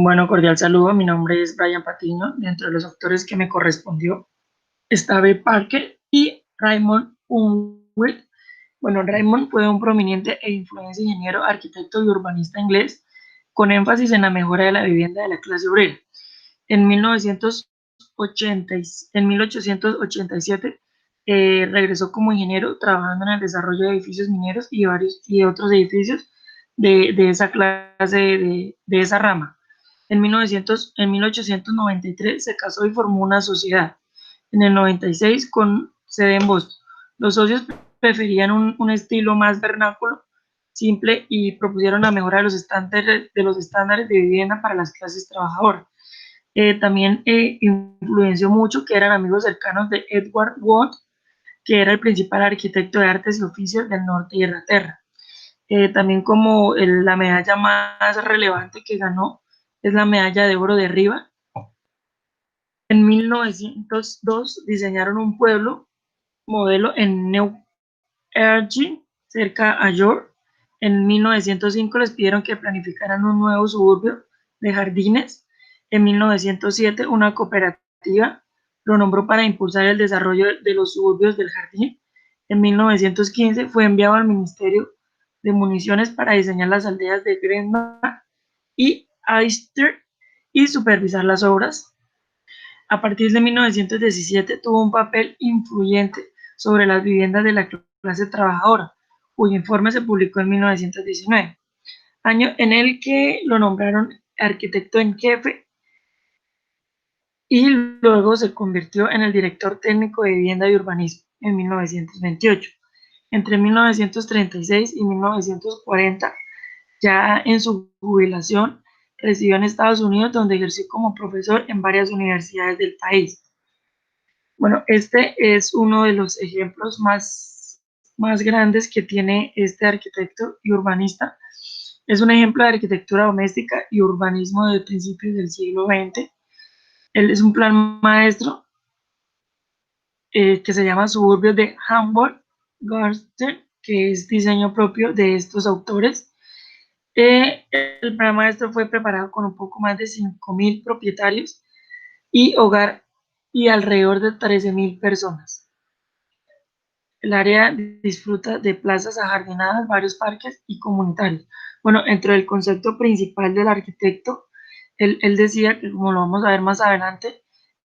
Bueno, cordial saludo. Mi nombre es Brian Patiño. Dentro de los autores que me correspondió está B. Parker y Raymond Unwin. Bueno, Raymond fue un prominente e influyente ingeniero, arquitecto y urbanista inglés con énfasis en la mejora de la vivienda de la clase obrera. En 1887 regresó como ingeniero trabajando en el desarrollo de edificios mineros y varios y otros edificios de esa clase, de esa rama. En 1893 se casó y formó una sociedad. En el 96 con sede en Boston. Los socios preferían un estilo más vernáculo, simple y propusieron la mejora de los estándares de vivienda para las clases trabajadoras. También influenció mucho que eran amigos cercanos de Edward Watt, que era el principal arquitecto de artes y oficios del norte de Inglaterra. También como la medalla más relevante que ganó es la medalla de oro de Riva. En 1902 diseñaron un pueblo modelo en New Ergin, cerca a York. En 1905 les pidieron que planificaran un nuevo suburbio de jardines. En 1907 una cooperativa lo nombró para impulsar el desarrollo de los suburbios del jardín. En 1915 fue enviado al Ministerio de Municiones para diseñar las aldeas de Grenma y Aister y supervisar las obras. A partir de 1917 tuvo un papel influyente sobre las viviendas de la clase trabajadora, cuyo informe se publicó en 1919, año en el que lo nombraron arquitecto en jefe y luego se convirtió en el director técnico de vivienda y urbanismo en 1928. Entre 1936 y 1940, ya en su jubilación, residió en Estados Unidos, donde ejerció como profesor en varias universidades del país. Bueno, este es uno de los ejemplos más grandes que tiene este arquitecto y urbanista. Es un ejemplo de arquitectura doméstica y urbanismo de principios del siglo XX. Él es un plan maestro que se llama Suburbios de Hamburg Garten, que es diseño propio de estos autores. El plan maestro fue preparado con un poco más de 5.000 propietarios y hogar y alrededor de 13.000 personas. El área disfruta de plazas ajardinadas, varios parques y comunitarios. Bueno, dentro del concepto principal del arquitecto, él decía que, como lo vamos a ver más adelante,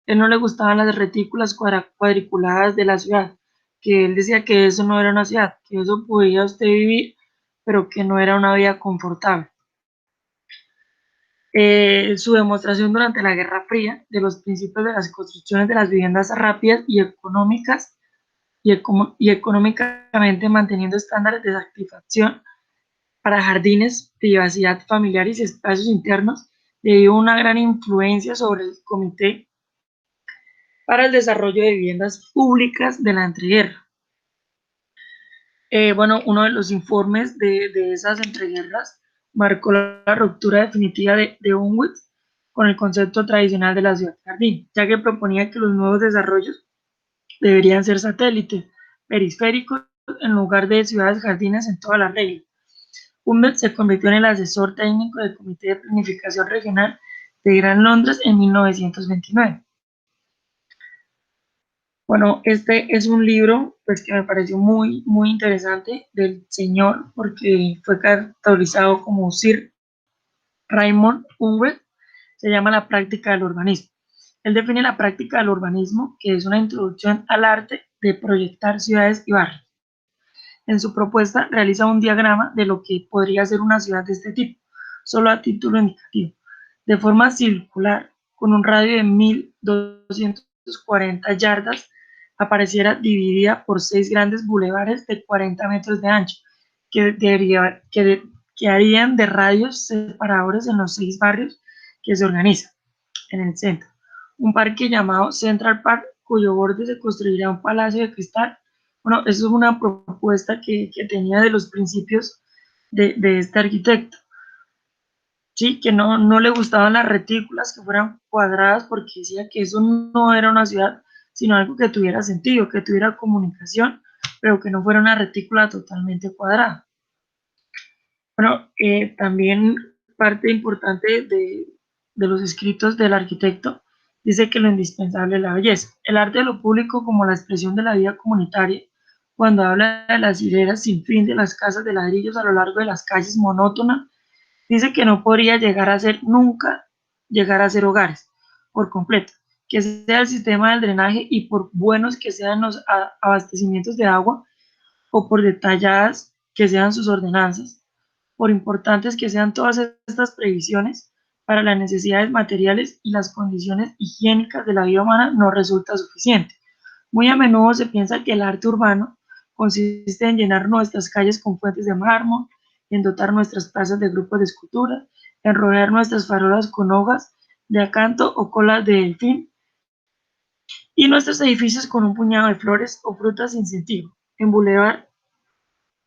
él no le gustaban las retículas cuadriculadas de la ciudad, que él decía que eso no era una ciudad, que eso podía usted vivir, pero que no era una vida confortable. Su demostración durante la Guerra Fría de los principios de las construcciones de las viviendas rápidas y económicas y económicamente manteniendo estándares de satisfacción para jardines, privacidad familiar y espacios internos, le dio una gran influencia sobre el Comité para el Desarrollo de Viviendas Públicas de la entreguerra. Bueno, uno de los informes de esas entreguerras marcó la ruptura definitiva de Unwin con el concepto tradicional de la ciudad-jardín, ya que proponía que los nuevos desarrollos deberían ser satélites, periféricos, en lugar de ciudades-jardines en toda la regla. Humbert se convirtió en el asesor técnico del Comité de Planificación Regional de Gran Londres en 1929. Bueno, este es un libro pues, que me pareció muy interesante del señor porque fue caracterizado como Sir Raymond Unwin. Se llama La práctica del urbanismo. Él define la práctica del urbanismo, que es una introducción al arte de proyectar ciudades y barrios. En su propuesta realiza un diagrama de lo que podría ser una ciudad de este tipo, solo a título indicativo, de forma circular, con un radio de 1.240 yardas, apareciera dividida por 6 grandes bulevares de 40 metros de ancho, que harían de radios separadores en los 6 barrios que se organizan en el centro. Un parque llamado Central Park, cuyo borde se construirá un palacio de cristal. Bueno, eso es una propuesta que tenía de los principios de este arquitecto. Sí, que no le gustaban las retículas que fueran cuadradas porque decía que eso no era una ciudad, sino algo que tuviera sentido, que tuviera comunicación, pero que no fuera una retícula totalmente cuadrada. Bueno, también parte importante los escritos del arquitecto, dice que lo indispensable es la belleza. El arte de lo público como la expresión de la vida comunitaria, cuando habla de las hileras sin fin de las casas de ladrillos a lo largo de las calles monótonas, dice que no podría llegar a ser nunca llegar a ser hogares por completo, que sea el sistema del drenaje y por buenos que sean los abastecimientos de agua o por detalladas que sean sus ordenanzas, por importantes que sean todas estas previsiones para las necesidades materiales y las condiciones higiénicas de la vida humana no resulta suficiente. Muy a menudo se piensa que el arte urbano consiste en llenar nuestras calles con fuentes de mármol, en dotar nuestras plazas de grupos de escultura, en rodear nuestras farolas con hojas de acanto o colas de delfín y nuestros edificios con un puñado de flores o frutas sin sentido, en bulevar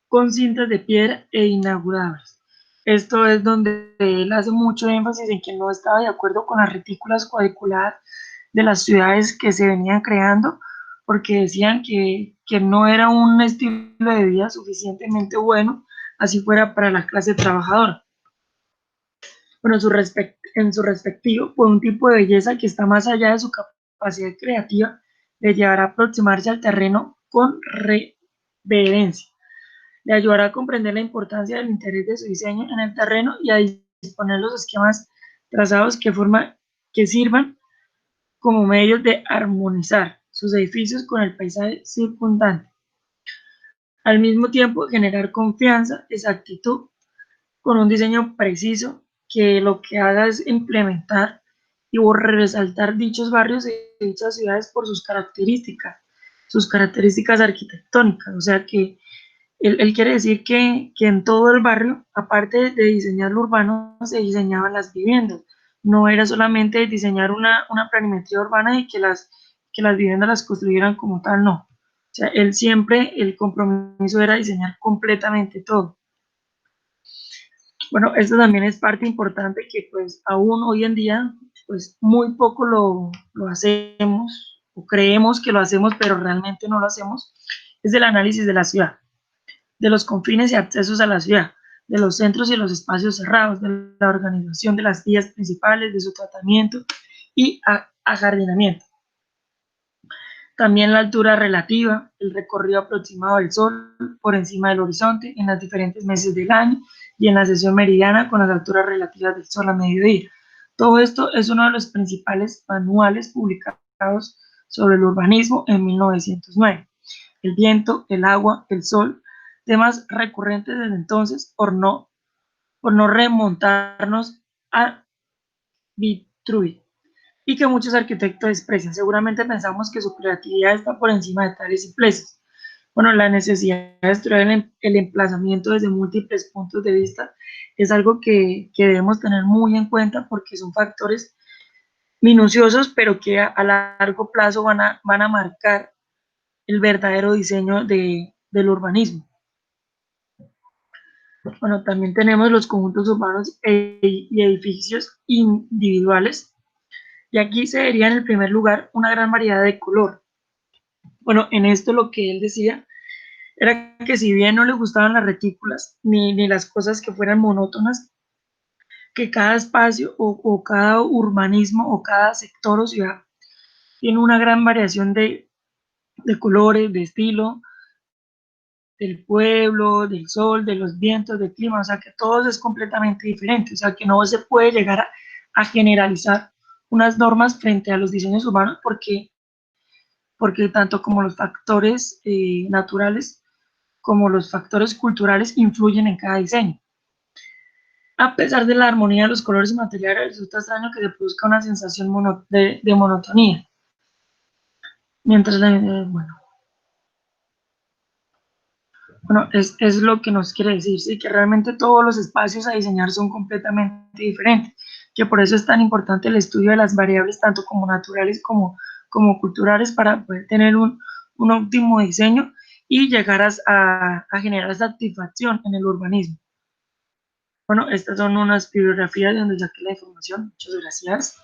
con cintas de piedra e inaugurables. Esto es donde él hace mucho énfasis en que no estaba de acuerdo con las retículas cuadriculadas de las ciudades que se venían creando, porque decían que no era un estilo de vida suficientemente bueno, así fuera para la clase trabajadora. Bueno, en su respectivo, por un tipo de belleza que está más allá de su capacidad creativa, le llevará a aproximarse al terreno con reverencia. Le ayudará a comprender la importancia del interés de su diseño en el terreno y a disponer los esquemas trazados que sirvan como medios de armonizar sus edificios con el paisaje circundante. Al mismo tiempo, generar confianza, exactitud, con un diseño preciso que lo que haga es implementar y resaltar dichos barrios y dichas ciudades por sus características arquitectónicas. O sea que él quiere decir que en todo el barrio, aparte de diseñar lo urbano, se diseñaban las viviendas. No era solamente diseñar una planimetría urbana y que las viviendas las construyeran como tal, no. O sea, él siempre, el compromiso era diseñar completamente todo. Bueno, esto también es parte importante que pues aún hoy en día pues muy poco lo hacemos o creemos que lo hacemos, pero realmente no lo hacemos, es el análisis de la ciudad, de los confines y accesos a la ciudad, de los centros y los espacios cerrados, de la organización de las vías principales, de su tratamiento y ajardinamiento. También la altura relativa, el recorrido aproximado del Sol por encima del horizonte en los diferentes meses del año y en la sesión meridiana con las alturas relativas del Sol a mediodía. Todo esto es uno de los principales manuales publicados sobre el urbanismo en 1909. El viento, el agua, el sol, temas recurrentes desde entonces por no remontarnos a Vitruvi y que muchos arquitectos desprecian. Seguramente pensamos que su creatividad está por encima de tales simplezas. Bueno, la necesidad de estudiar el emplazamiento desde múltiples puntos de vista es algo que debemos tener muy en cuenta porque son factores minuciosos, pero que a largo plazo van a marcar el verdadero diseño del urbanismo. Bueno, también tenemos los conjuntos urbanos y edificios individuales, y aquí se vería en el primer lugar una gran variedad de color. Bueno, en esto lo que él decía era que si bien no le gustaban las retículas ni las cosas que fueran monótonas, que cada espacio o cada urbanismo o cada sector o ciudad tiene una gran variación de colores, de estilo, del pueblo, del sol, de los vientos, del clima, o sea que todo es completamente diferente, o sea que no se puede llegar a generalizar unas normas frente a los diseños urbanos porque tanto como los factores naturales como los factores culturales influyen en cada diseño. A pesar de la armonía de los colores y materiales, resulta extraño que se produzca una sensación de monotonía. Mientras bueno, es lo que nos quiere decir, ¿sí? Que realmente todos los espacios a diseñar son completamente diferentes, que por eso es tan importante el estudio de las variables, tanto como naturales como culturales, para poder tener un óptimo diseño y llegar a generar satisfacción en el urbanismo. Bueno, estas son unas bibliografías de donde saqué la información. Muchas gracias.